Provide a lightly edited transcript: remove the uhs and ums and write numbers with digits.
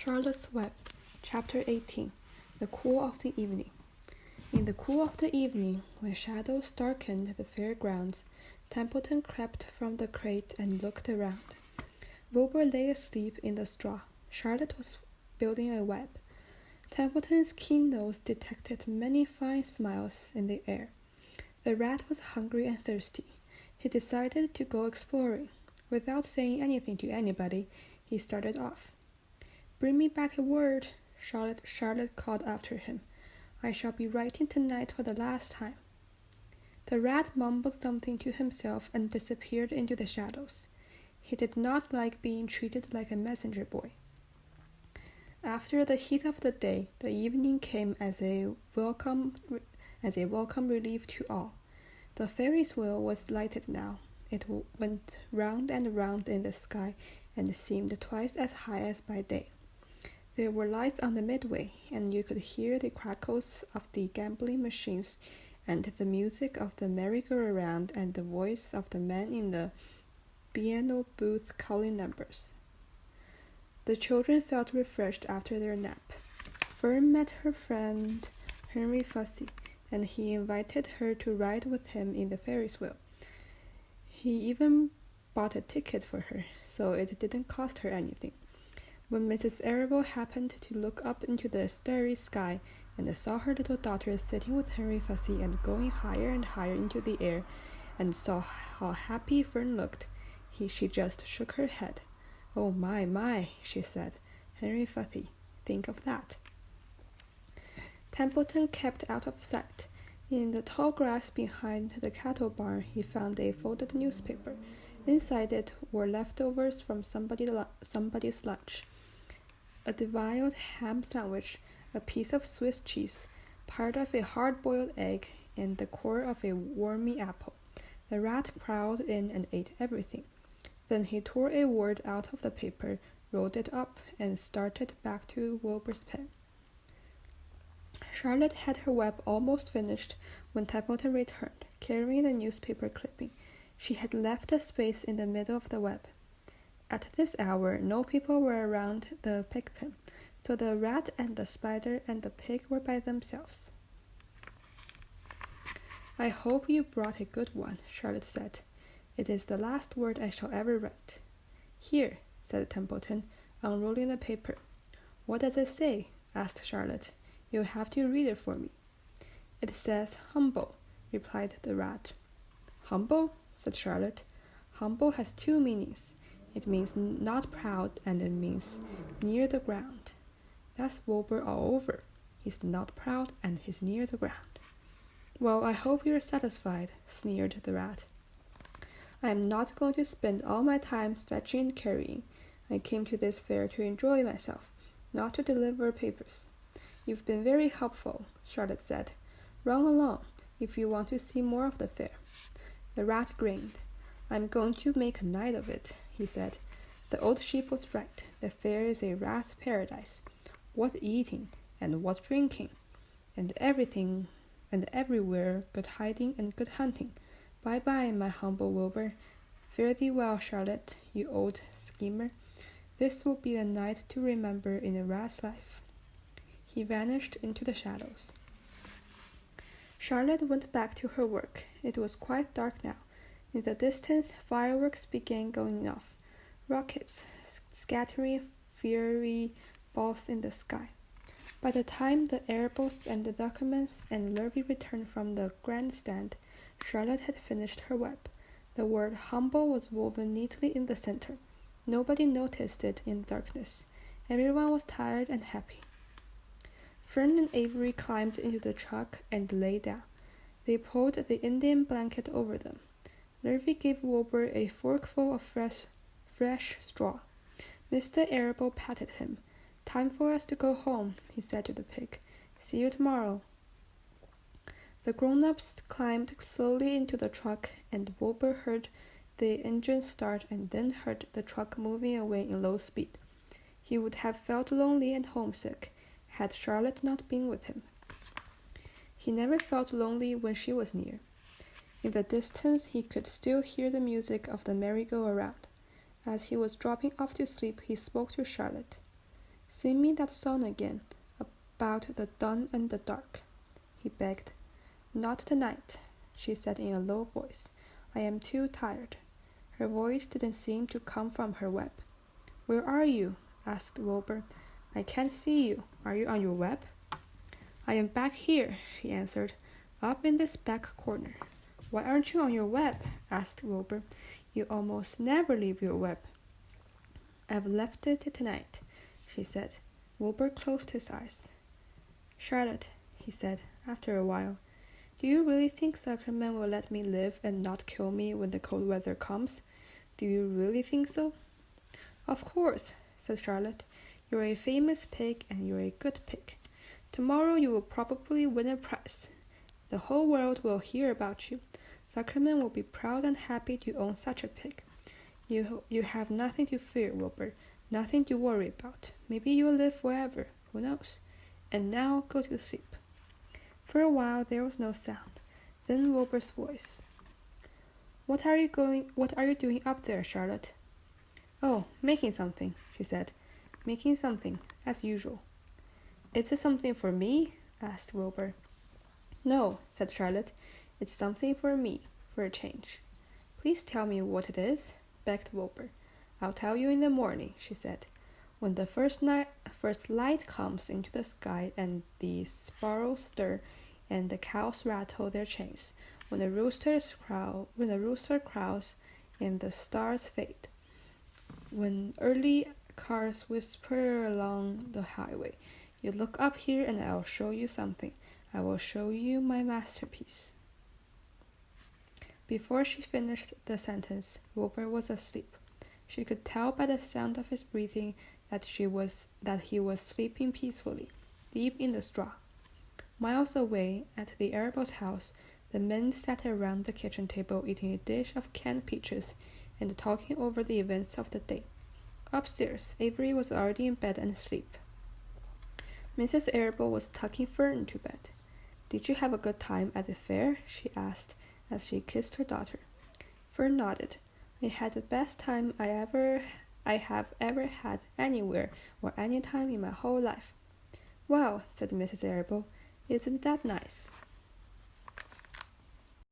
Charlotte's Web, Chapter 18. The Cool of the Evening. In the cool of the evening, when shadows darkened the fairgrounds, Templeton crept from the crate and looked around. Wilbur lay asleep in the straw. Charlotte was building a web. Templeton's keen nose detected many fine smiles in the air. The rat was hungry and thirsty. He decided to go exploring. Without saying anything to anybody, he started off. "Bring me back a word," Charlotte called after him. "I shall be writing tonight for the last time." The rat mumbled something to himself and disappeared into the shadows. He did not like being treated like a messenger boy. After the heat of the day, the evening came as a welcome relief to all. The Ferris wheel was lighted now. It went round and round in the sky and seemed twice as high as by day. There were lights on the midway, and you could hear the crackles of the gambling machines and the music of the merry-go-round and the voice of the man in the piano booth calling numbers. The children felt refreshed after their nap. Fern met her friend Henry Fussy, and he invited her to ride with him in the Ferris wheel. He even bought a ticket for her, so it didn't cost her anything. When Mrs. Arable happened to look up into the starry sky and saw her little daughter sitting with Henry Fussy and going higher and higher into the air, and saw how happy Fern looked, she just shook her head. "Oh, my," she said. "Henry Fussy, think of that." Templeton kept out of sight. In the tall grass behind the cattle barn, he found a folded newspaper. Inside it were leftovers from somebody's lunch. A deviled ham sandwich, a piece of Swiss cheese, part of a hard-boiled egg, and the core of a wormy apple. The rat prowled in and ate everything. Then he tore a word out of the paper, rolled it up, and started back to Wilbur's pen. Charlotte had her web almost finished when Templeton returned, carrying the newspaper clipping. She had left a space in the middle of the web. At this hour, no people were around the pig pen, so the rat and the spider and the pig were by themselves. "I hope you brought a good one," Charlotte said. "It is the last word I shall ever write." "Here," said Templeton, unrolling the paper. "What does it say?" asked Charlotte. "You'll have to read it for me." "It says humble," replied the rat. "Humble?" said Charlotte. "Humble has two meanings. It means not proud, and it means near the ground. That's Wilbur all over. He's not proud, and he's near the ground." "Well, I hope you're satisfied," sneered the rat. "I am not going to spend all my time fetching and carrying. I came to this fair to enjoy myself, not to deliver papers." "You've been very helpful," Charlotte said. "Run along, if you want to see more of the fair." The rat grinned. "I'm going to make a night of it," he said. "The old sheep was right. The fair is a rat's paradise. What eating, and what drinking, and everything and everywhere good hiding and good hunting. Bye-bye, my humble Wilbur. Fare thee well, Charlotte, you old schemer. This will be a night to remember in a rat's life." He vanished into the shadows. Charlotte went back to her work. It was quite dark now. In the distance, fireworks began going off, rockets scattering fiery balls in the sky. By the time the Arables and the Duckermans and Lurvy returned from the grandstand, Charlotte had finished her web. The word humble was woven neatly in the center. Nobody noticed it in the darkness. Everyone was tired and happy. Fern and Avery climbed into the truck and lay down. They pulled the Indian blanket over them. Lurvy gave Wilbur a forkful of fresh straw. Mr. Arable patted him. "Time for us to go home," he said to the pig. "See you tomorrow." The grown-ups climbed slowly into the truck, and Wilbur heard the engine start and then heard the truck moving away in low speed. He would have felt lonely and homesick had Charlotte not been with him. He never felt lonely when she was near. In the distance, he could still hear the music of the merry-go-round. As he was dropping off to sleep, he spoke to Charlotte. Sing me that song again, about the dawn and the dark, he begged. Not tonight, she said in a low voice. I am too tired. Her voice didn't seem to come from her web. Where are you? Asked Wilbur. I can't see you. Are you on your web? I am back here, she answered, up in this back corner. Why aren't you on your web? Asked Wilbur. You almost never leave your web. I've left it tonight, she said. Wilbur closed his eyes. Charlotte, he said, after a while, do you really think Zuckerman will let me live and not kill me when the cold weather comes? Do you really think so? Of course, said Charlotte. You're a famous pig and you're a good pig. Tomorrow you will probably win a prize. The whole world will hear about you. Zuckerman will be proud and happy to own such a pig. You have nothing to fear, Wilbur, nothing to worry about. Maybe you'll live forever, who knows? And now go to sleep. For a while there was no sound. Then Wilbur's voice. What are you doing up there, Charlotte? Oh, making something, she said. Making something, as usual. Is it something for me? Asked Wilbur. No, said Charlotte. It's something for me, for a change. Please tell me what it is, begged Wilbur. I'll tell you in the morning, she said. When the first light comes into the sky and the sparrows stir and the cows rattle their chains, when the rooster crows and the stars fade, when early cars whisper along the highway, you look up here and I'll show you something. I will show you my masterpiece. Before she finished the sentence, Wilbur was asleep. She could tell by the sound of his breathing that he was sleeping peacefully, deep in the straw. Miles away, at the Arabel's house, the men sat around the kitchen table eating a dish of canned peaches and talking over the events of the day. Upstairs, Avery was already in bed and asleep. Mrs. Arabel was tucking Fern into bed. Did you have a good time at the fair? She asked as she kissed her daughter. Fern nodded. I had the best time I have ever had anywhere or any time in my whole life. Well, said Mrs. Arabel, isn't that nice?